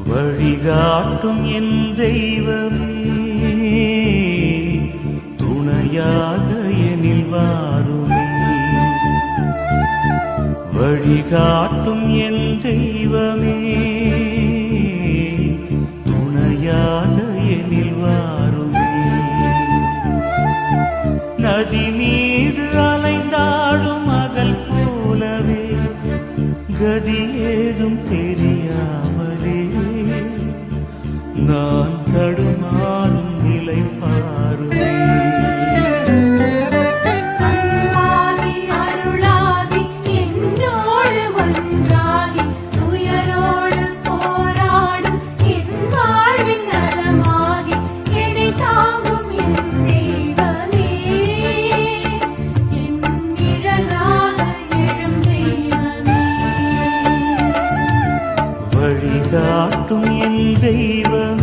வழிகாட்டும் என் தெய்வமே, துணையாக எனில் வாருமே. வழிகாட்டும் என் தெய்வமே, துணையாக எனில் வாருமே. நதி மீது அலைந்தாடும் மகள் போலவே கதி ஏதும் தெரியாமலே நான் தடுமாறும் நிலை பாருமே. வழிகாட்டும் என் தெய்வம்